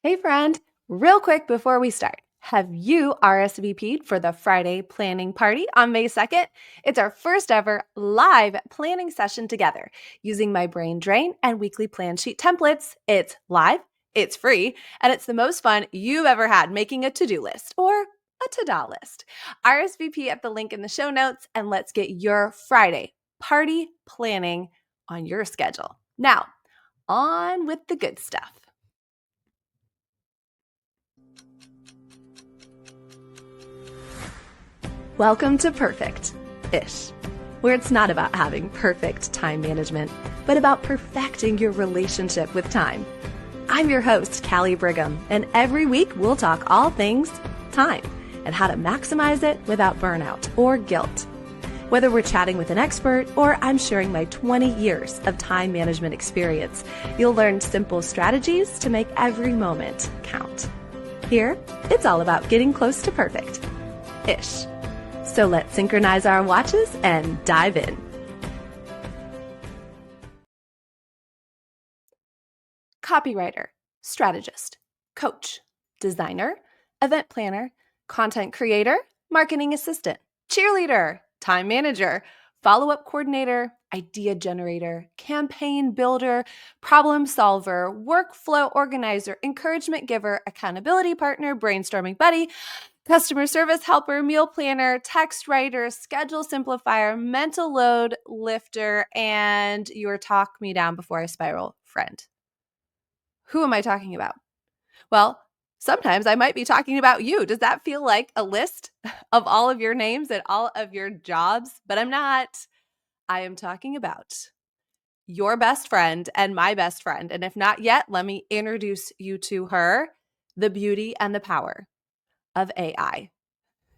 Hey friend, real quick before we start, have you RSVP'd for the Friday planning party on May 2nd? It's our first ever live planning session together using my brain drain and weekly plan sheet templates. It's live, it's free, and it's the most fun you've ever had making a to-do list or a to-do list. RSVP at the link in the show notes and let's get your Friday party planning on your schedule. Now, on with the good stuff. Welcome to Perfect-ish, where it's not about having perfect time management, but about perfecting your relationship with time. I'm your host, Callie Brigham, and every week we'll talk all things time and how to maximize it without burnout or guilt. Whether we're chatting with an expert or I'm sharing my 20 years of time management experience, you'll learn simple strategies to make every moment count. Here, it's all about getting close to perfect-ish. So let's synchronize our watches and dive in. Copywriter, strategist, coach, designer, event planner, content creator, marketing assistant, cheerleader, time manager, follow-up coordinator, idea generator, campaign builder, problem solver, workflow organizer, encouragement giver, accountability partner, brainstorming buddy, customer service helper, meal planner, text writer, schedule simplifier, mental load lifter, and your talk me down before I spiral friend. Who am I talking about? Well, sometimes I might be talking about you. Does that feel like a list of all of your names and all of your jobs? But I'm not. I am talking about your best friend and my best friend. And if not yet, let me introduce you to her, the beauty and the power of AI.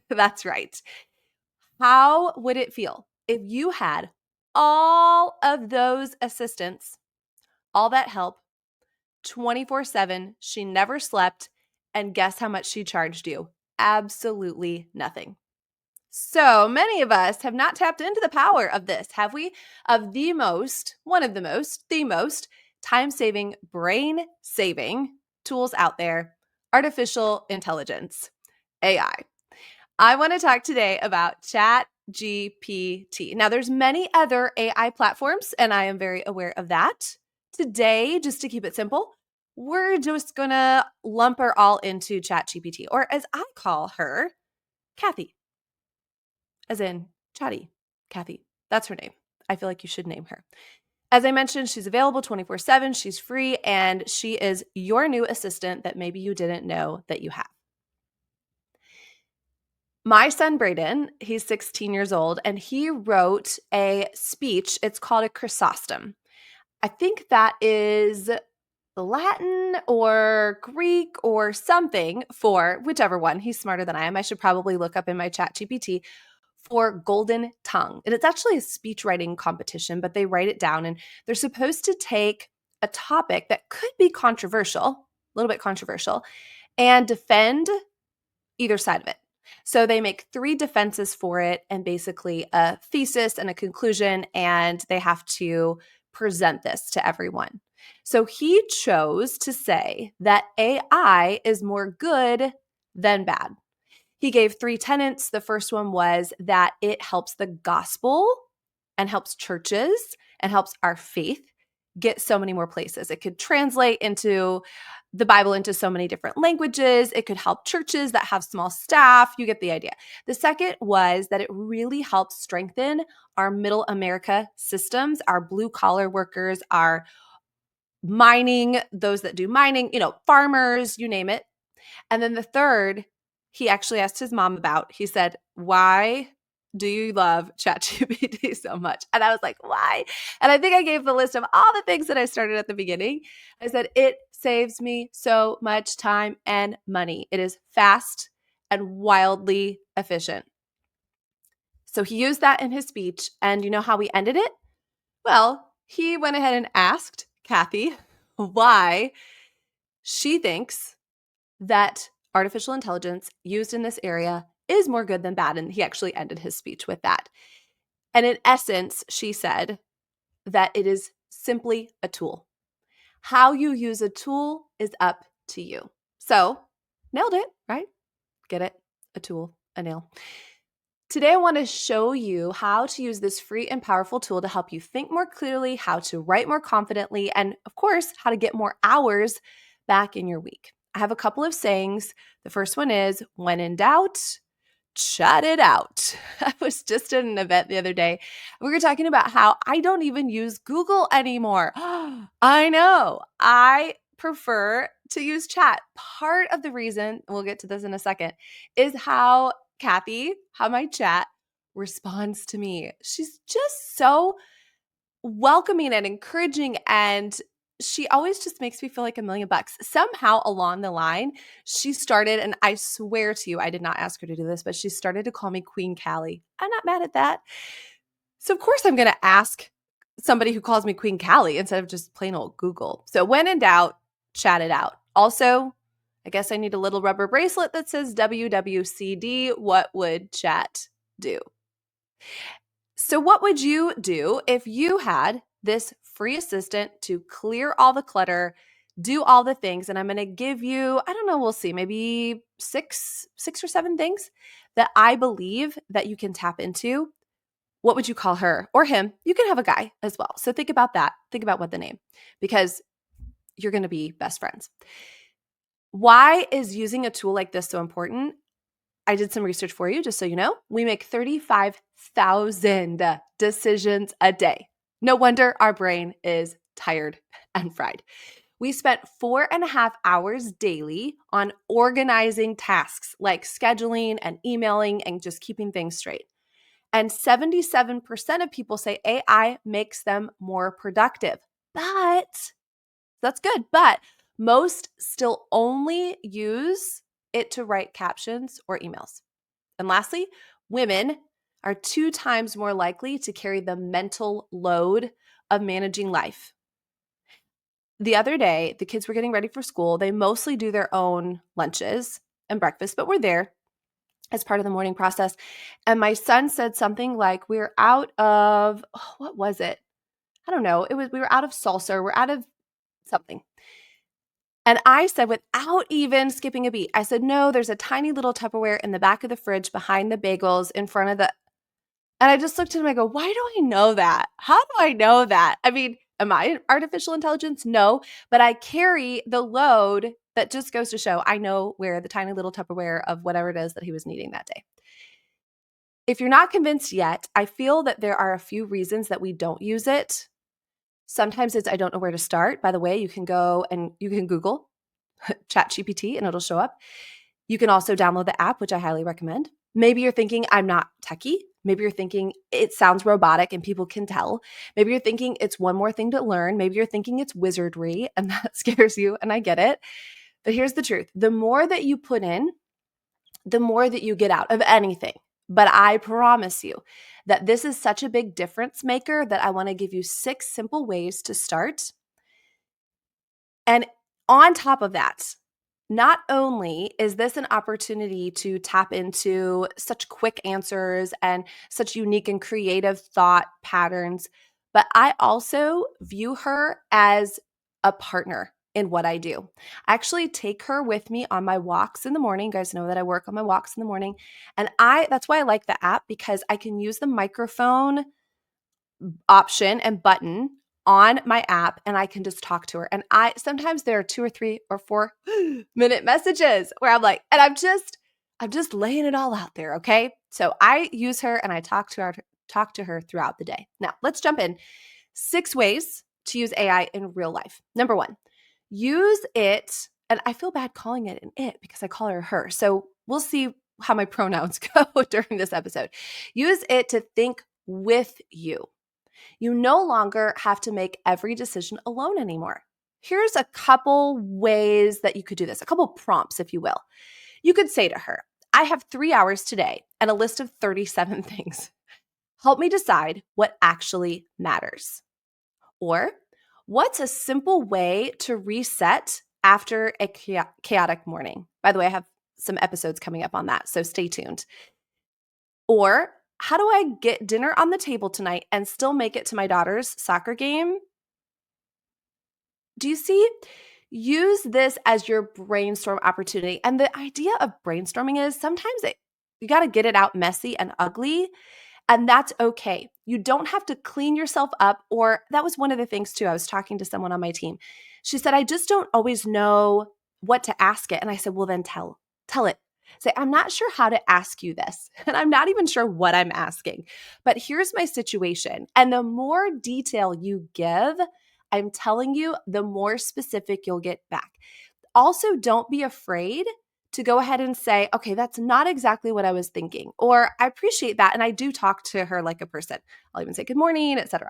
That's right. How would it feel if you had all of those assistants, all that help, 24/7, she never slept, and guess how much she charged you? Absolutely nothing. So many of us have not tapped into the power of this, have we? Of the most time-saving, brain-saving tools out there, artificial intelligence, AI. I want to talk today about ChatGPT. Now, there's many other AI platforms, and I am very aware of that. Today, just to keep it simple, we're just going to lump her all into ChatGPT, or as I call her, Cathy, as in Chatty Cathy. That's her name. I feel like you should name her. As I mentioned, she's available 24/7. She's free, and she is your new assistant that maybe you didn't know that you have. My son, Braden, he's 16 years old, and he wrote a speech. It's called a Chrysostom. I think that is Latin or Greek or something for whichever one. He's smarter than I am. I should probably look up in my chat GPT for golden tongue. And it's actually a speech writing competition, but they write it down and they're supposed to take a topic that could be controversial, a little bit controversial, and defend either side of it. So they make 3 defenses for it and basically a thesis and a conclusion, and they have to present this to everyone. So he chose to say that AI is more good than bad. He gave 3 tenets. The first one was that it helps the gospel and helps churches and helps our faith get so many more places. It could translate into the Bible into so many different languages. It could help churches that have small staff. You get the idea. The second was that it really helps strengthen our middle America systems, our blue collar workers, our mining, those that do mining, farmers, you name it. And then the third, he actually asked his mom about. He said, "Why do you love ChatGPT so much?" And I was like, "Why?" And I think I gave the list of all the things that I started at the beginning. I said, "It saves me so much time and money. It is fast and wildly efficient." So he used that in his speech. And you know how we ended it? Well, he went ahead and asked Cathy why she thinks that artificial intelligence used in this area is more good than bad. And he actually ended his speech with that. And in essence, she said that it is simply a tool. How you use a tool is up to you. So, nailed it, right? Get it? A tool, a nail. Today, I want to show you how to use this free and powerful tool to help you think more clearly, how to write more confidently, and of course, how to get more hours back in your week. I have a couple of sayings. The first one is, when in doubt, chat it out. I was just at an event the other day. We were talking about how I don't even use Google anymore. I know. I prefer to use chat. Part of the reason, we'll get to this in a second, is how Cathy, how my chat responds to me. She's just so welcoming and encouraging, and she always just makes me feel like $1,000,000. Somehow along the line, she started, and I swear to you, I did not ask her to do this, but she started to call me Queen Callie. I'm not mad at that. So of course I'm going to ask somebody who calls me Queen Callie instead of just plain old Google. So when in doubt, chat it out. Also, I guess I need a little rubber bracelet that says WWCD. What would chat do? So what would you do if you had this free assistant to clear all the clutter, do all the things? And I'm going to give you, I don't know, we'll see, maybe six or seven things that I believe that you can tap into. What would you call her or him? You can have a guy as well. So think about that. Think about what the name, because you're going to be best friends. Why is using a tool like this so important? I did some research for you, just so you know. We make 35,000 decisions a day. No wonder our brain is tired and fried. We spent 4.5 hours daily on organizing tasks like scheduling and emailing and just keeping things straight. And 77% of people say AI makes them more productive. But that's good. But most still only use it to write captions or emails. And lastly, women are 2 times more likely to carry the mental load of managing life. The other day, the kids were getting ready for school. They mostly do their own lunches and breakfast, but we're there as part of the morning process. And my son said something like, we're out of, what was it? I don't know. We were out of salsa, or we're out of something. And I said, without even skipping a beat, I said, no, there's a tiny little Tupperware in the back of the fridge behind the bagels in front of the, and I just looked at him and I go, why do I know that? How do I know that? I mean, am I artificial intelligence? No, but I carry the load that just goes to show I know where the tiny little Tupperware of whatever it is that he was needing that day. If you're not convinced yet, I feel that there are a few reasons that we don't use it. Sometimes it's I don't know where to start. By the way, you can go and you can Google ChatGPT and it'll show up. You can also download the app, which I highly recommend. Maybe you're thinking, I'm not techie. Maybe you're thinking it sounds robotic and people can tell. Maybe you're thinking it's one more thing to learn. Maybe you're thinking it's wizardry and that scares you, and I get it. But here's the truth. The more that you put in, the more that you get out of anything. But I promise you that this is such a big difference maker that I want to give you 6 simple ways to start. And on top of that, not only is this an opportunity to tap into such quick answers and such unique and creative thought patterns, but I also view her as a partner in what I do. I actually take her with me on my walks in the morning. You guys know that I work on my walks in the morning. And that's why I like the app, because I can use the microphone option and button on my app and I can just talk to her. And sometimes there are 2 or 3 or 4 minute messages where I'm like, and I'm just laying it all out there, okay? So I use her and I talk to her throughout the day. Now, let's jump in. 6 ways to use AI in real life. Number 1, use it, and I feel bad calling it an it because I call her. So we'll see how my pronouns go during this episode. Use it to think with you. You no longer have to make every decision alone anymore. Here's a couple ways that you could do this, a couple prompts, if you will. You could say to her, I have 3 hours today and a list of 37 things. Help me decide what actually matters. Or, what's a simple way to reset after a chaotic morning? By the way, I have some episodes coming up on that, so stay tuned. Or, how do I get dinner on the table tonight and still make it to my daughter's soccer game? Do you see? use this as your brainstorm opportunity. And the idea of brainstorming is sometimes you got to get it out messy and ugly, and that's okay. You don't have to clean yourself up. Or that was one of the things too. I was talking to someone on my team. She said, I just don't always know what to ask it. And I said, well, then tell it. Say, I'm not sure how to ask you this. And I'm not even sure what I'm asking, but here's my situation. And the more detail you give, I'm telling you, the more specific you'll get back. Also, don't be afraid to go ahead and say, okay, that's not exactly what I was thinking, or I appreciate that. And I do talk to her like a person. I'll even say good morning, etc.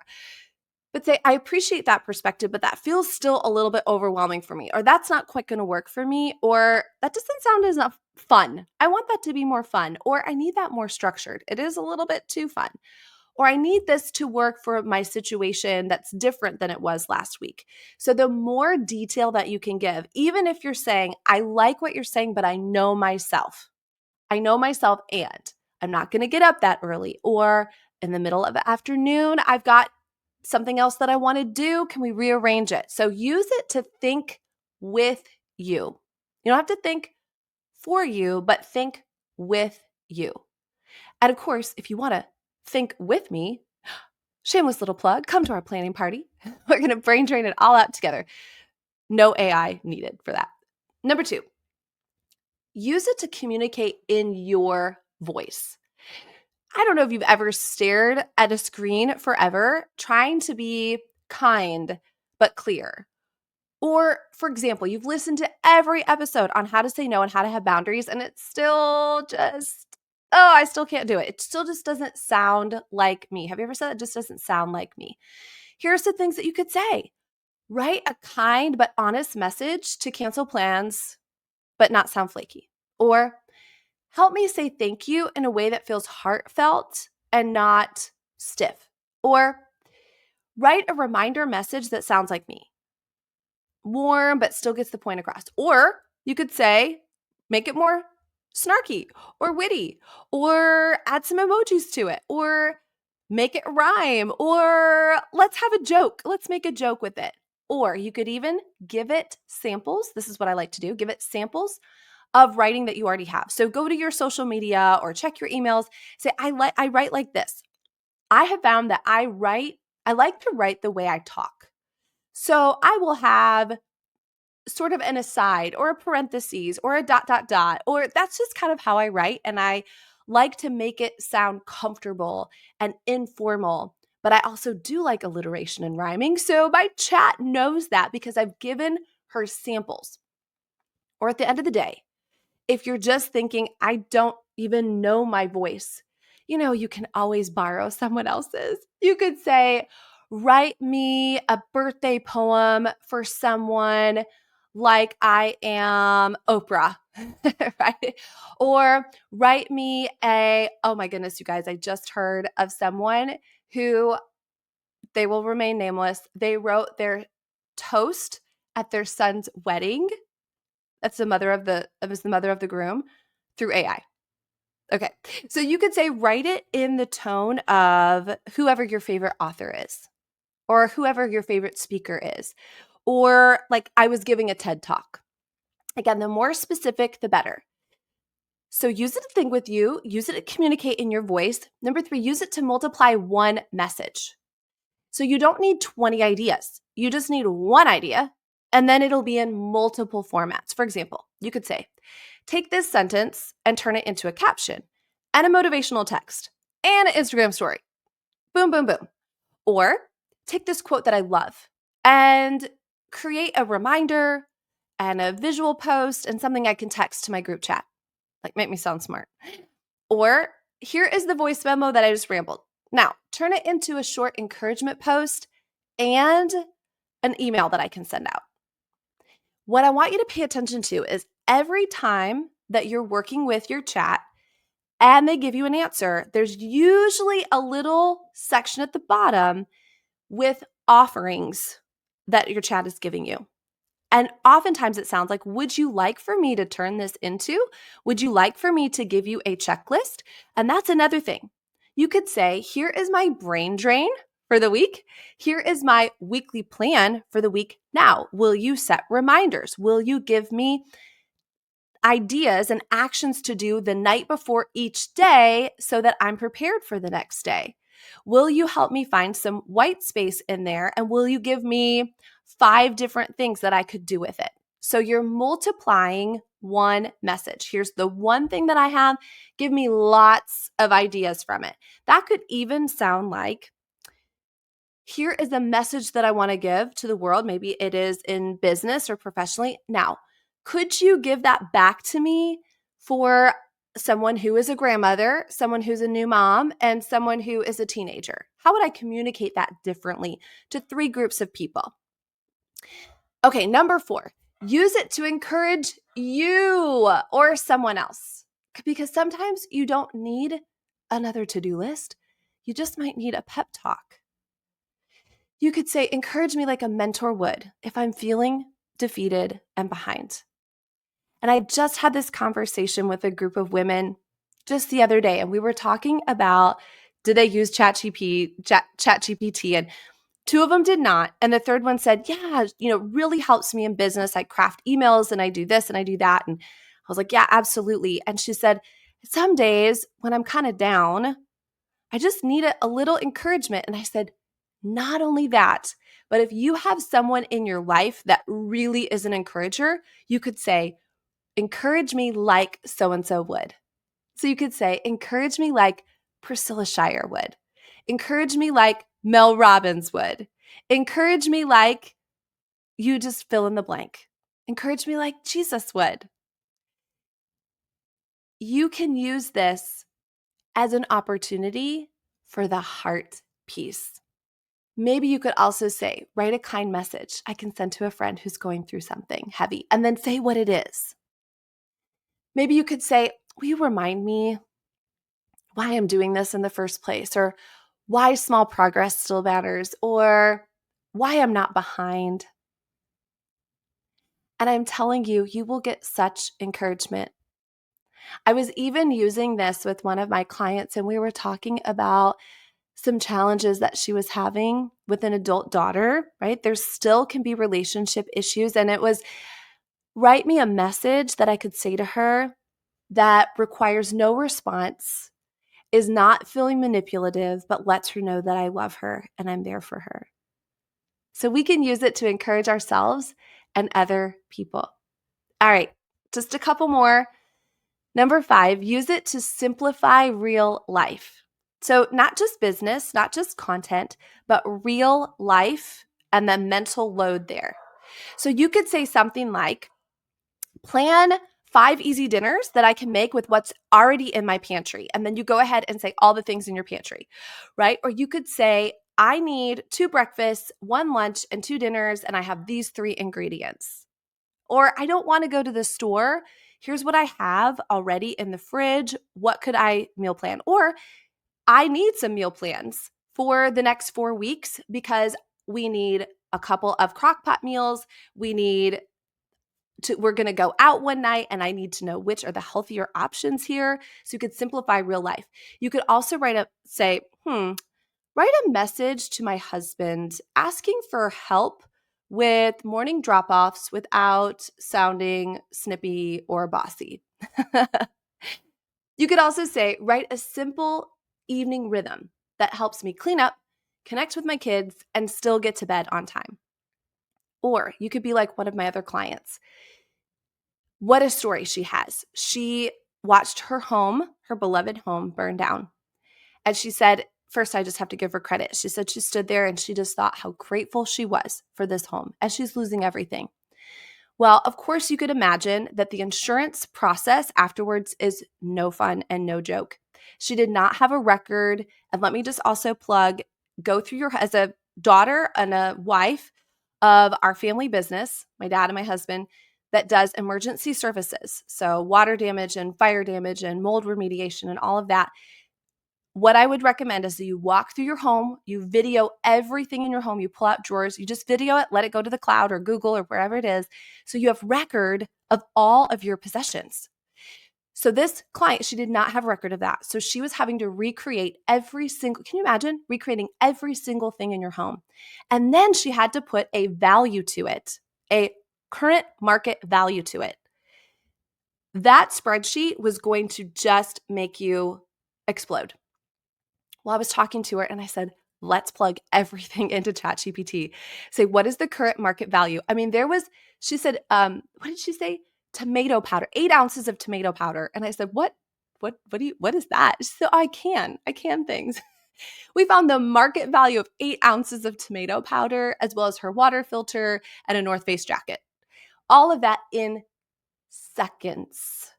But say, I appreciate that perspective, but that feels still a little bit overwhelming for me, or that's not quite going to work for me, or that doesn't sound as enough fun. I want that to be more fun, or I need that more structured. It is a little bit too fun. Or I need this to work for my situation that's different than it was last week. So the more detail that you can give, even if you're saying, I like what you're saying, but I know myself. I know myself, and I'm not going to get up that early. Or in the middle of the afternoon, I've got something else that I want to do. Can we rearrange it? So use it to think with you. You don't have to think for you, but think with you. And of course, if you want to think with me, shameless little plug, come to our planning party. We're going to brain drain it all out together. No AI needed for that. Number 2, use it to communicate in your voice. I don't know if you've ever stared at a screen forever trying to be kind but clear. Or, for example, you've listened to every episode on how to say no and how to have boundaries, and it's still just, I still can't do it. It still just doesn't sound like me. Have you ever said it just doesn't sound like me? Here's the things that you could say. Write a kind but honest message to cancel plans but not sound flaky. Or help me say thank you in a way that feels heartfelt and not stiff. Or write a reminder message that sounds like me. Warm, but still gets the point across. Or you could say, make it more snarky or witty, or add some emojis to it, or make it rhyme, or let's have a joke. Let's make a joke with it. Or you could even give it samples. This is what I like to do. Give it samples of writing that you already have. So go to your social media or check your emails. Say, I write like this. I have found that I like to write the way I talk. So I will have sort of an aside or a parentheses or a ... or that's just kind of how I write. And I like to make it sound comfortable and informal, but I also do like alliteration and rhyming. So my chat knows that because I've given her samples. Or at the end of the day, if you're just thinking, I don't even know my voice, you can always borrow someone else's. You could say, write me a birthday poem for someone like I am Oprah, right? Or write me oh my goodness, you guys, I just heard of someone who, they will remain nameless. They wrote their toast at their son's wedding. That's the mother of the groom, through AI. Okay. So you could say, write it in the tone of whoever your favorite author is, or whoever your favorite speaker is, or like I was giving a TED talk. Again, the more specific, the better. So use it to think with you, use it to communicate in your voice. Number 3, use it to multiply one message. So you don't need 20 ideas. You just need one idea, and then it'll be in multiple formats. For example, you could say, take this sentence and turn it into a caption and a motivational text and an Instagram story. Boom, boom, boom. Or take this quote that I love and create a reminder and a visual post and something I can text to my group chat. Like, make me sound smart. Or here is the voice memo that I just rambled. Now, turn it into a short encouragement post and an email that I can send out. What I want you to pay attention to is every time that you're working with your chat and they give you an answer, there's usually a little section at the bottom with offerings that your chat is giving you. And oftentimes it sounds like, would you like for me to turn this into? Would you like for me to give you a checklist? And that's another thing. You could say, here is my brain drain for the week? Here is my weekly plan for the week now. Will you set reminders? Will you give me ideas and actions to do the night before each day so that I'm prepared for the next day? Will you help me find some white space in there? And will you give me 5 different things that I could do with it? So you're multiplying one message. Here's the one thing that I have. Give me lots of ideas from it. That could even sound like, here is a message that I want to give to the world. Maybe it is in business or professionally. Now, could you give that back to me for someone who is a grandmother, someone who's a new mom, and someone who is a teenager? How would I communicate that differently to 3 groups of people? Okay, number 4, use it to encourage you or someone else. Because sometimes you don't need another to-do list. You just might need a pep talk. You could say, encourage me like a mentor would if I'm feeling defeated and behind. And I just had this conversation with a group of women just the other day, and we were talking about, did they use ChatGPT? And 2 of them did not. And the third one said, yeah, really helps me in business. I craft emails and I do this and I do that. And I was like, yeah, absolutely. And she said, some days when I'm kind of down, I just need a little encouragement. And I said, not only that, but if you have someone in your life that really is an encourager, you could say, encourage me like so-and-so would. So you could say, encourage me like Priscilla Shirer would. Encourage me like Mel Robbins would. Encourage me like, you just fill in the blank. Encourage me like Jesus would. You can use this as an opportunity for the heart piece. Maybe you could also say, write a kind message I can send to a friend who's going through something heavy, and then say what it is. Maybe you could say, will you remind me why I'm doing this in the first place, or why small progress still matters, or why I'm not behind. And I'm telling you, you will get such encouragement. I was even using this with one of my clients, and we were talking about some challenges that she was having with an adult daughter, right? There still can be relationship issues. And it was, write me a message that I could say to her that requires no response, is not feeling manipulative, but lets her know that I love her and I'm there for her. So we can use it to encourage ourselves and other people. All right, just a couple more. Number 5, use it to simplify real life. So not just business, not just content, but real life and the mental load there. So you could say something like, plan 5 easy dinners that I can make with what's already in my pantry. And then you go ahead and say all the things in your pantry, right? Or you could say, I need 2 breakfasts, 1 lunch, and 2 dinners, and I have these 3 ingredients. Or I don't want to go to the store. Here's what I have already in the fridge. What could I meal plan? Or I need some meal plans for the next 4 weeks because we need a couple of crock pot meals. We're going to go out one night and I need to know which are the healthier options here. So you could simplify real life. You could also write a message to my husband asking for help with morning drop-offs without sounding snippy or bossy. You could also say, write a simple evening rhythm that helps me clean up, connect with my kids, and still get to bed on time. Or you could be like one of my other clients. What a story she has. She watched her beloved home, burn down. And she said, first, I just have to give her credit. She said she stood there and she just thought how grateful she was for this home as she's losing everything. Well, of course, you could imagine that the insurance process afterwards is no fun and no joke. She did not have a record. And let me just also plug, as a daughter and a wife of our family business, my dad and my husband, that does emergency services. So water damage and fire damage and mold remediation and all of that. What I would recommend is that you walk through your home, you video everything in your home, you pull out drawers, you just video it, let it go to the cloud or Google or wherever it is, so you have record of all of your possessions. So this client, she did not have a record of that. So she was having to recreate every single, can you imagine recreating every single thing in your home? And then she had to put a value to it, a current market value to it. That spreadsheet was going to just make you explode. Well, I was talking to her and I said, let's plug everything into ChatGPT. Say, what is the current market value? I mean, she said, what did she say? Tomato powder, 8 ounces of tomato powder. And I said, what is that? She said, I can things. We found the market value of 8 ounces of tomato powder, as well as her water filter and a North Face jacket. All of that in seconds.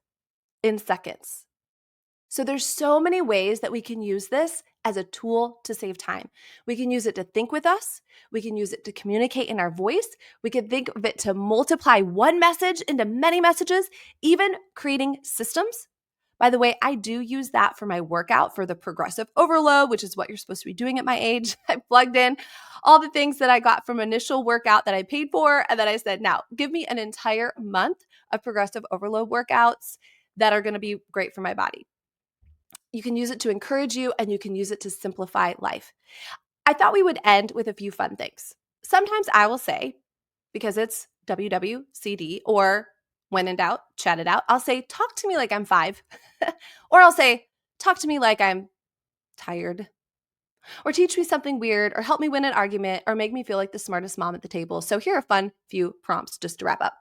So there's so many ways that we can use this as a tool to save time. We can use it to think with us. We can use it to communicate in our voice. We can think of it to multiply one message into many messages, even creating systems. By the way, I do use that for my workout for the progressive overload, which is what you're supposed to be doing at my age. I plugged in all the things that I got from initial workout that I paid for. And then I said, now give me an entire month of progressive overload workouts that are going to be great for my body. You can use it to encourage you, and you can use it to simplify life. I thought we would end with a few fun things. Sometimes I will say, because it's WWCD, or when in doubt, chat it out, I'll say, talk to me like I'm 5. Or I'll say, talk to me like I'm tired. Or teach me something weird, or help me win an argument, or make me feel like the smartest mom at the table. So here are a fun few prompts just to wrap up.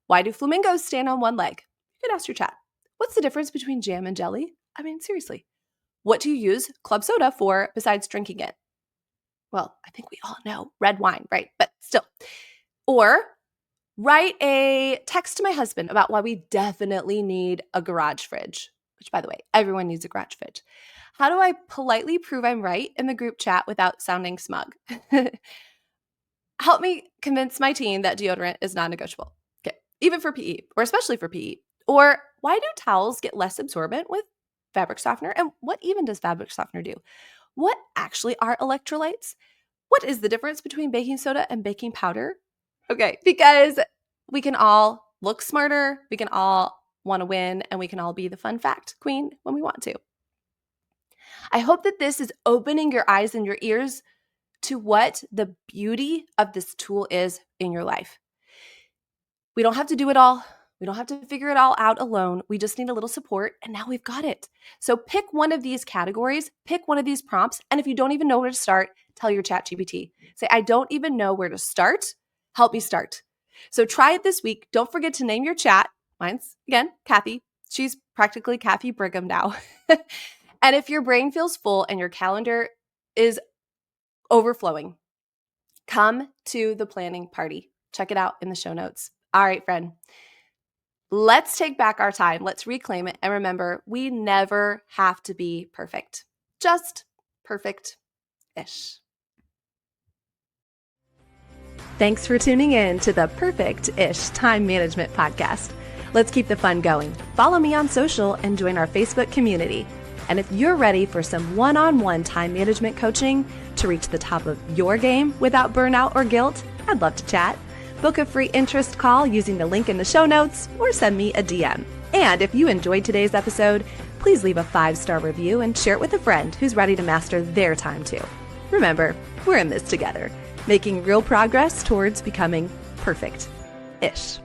Why do flamingos stand on one leg? You can ask your chat. What's the difference between jam and jelly? I mean, seriously. What do you use club soda for besides drinking it? Well, I think we all know red wine, right? But still. Or write a text to my husband about why we definitely need a garage fridge, which, by the way, everyone needs a garage fridge. How do I politely prove I'm right in the group chat without sounding smug? Help me convince my teen that deodorant is non-negotiable. Okay, even for PE, or especially for PE. Or why do towels get less absorbent with fabric softener? And what even does fabric softener do? What actually are electrolytes? What is the difference between baking soda and baking powder? Okay, because we can all look smarter, we can all want to win, and we can all be the fun fact queen when we want to. I hope that this is opening your eyes and your ears to what the beauty of this tool is in your life. We don't have to do it all. We don't have to figure it all out alone. We just need a little support, and now we've got it. So pick one of these categories, pick one of these prompts, and if you don't even know where to start, tell your ChatGPT. Say, I don't even know where to start. Help me start. So try it this week. Don't forget to name your chat. Mine's, again, Cathy. She's practically Cathy Brigham now. And if your brain feels full and your calendar is overflowing, come to the planning party. Check it out in the show notes. All right, friend. Let's take back our time. Let's reclaim it. And remember, we never have to be perfect. Just perfect-ish. Thanks for tuning in to the Perfect-ish Time Management Podcast. Let's keep the fun going. Follow me on social and join our Facebook community. And if you're ready for some one-on-one time management coaching to reach the top of your game without burnout or guilt, I'd love to chat. Book a free interest call using the link in the show notes or send me a DM. And if you enjoyed today's episode, please leave a 5-star review and share it with a friend who's ready to master their time too. Remember, we're in this together, making real progress towards becoming perfect-ish.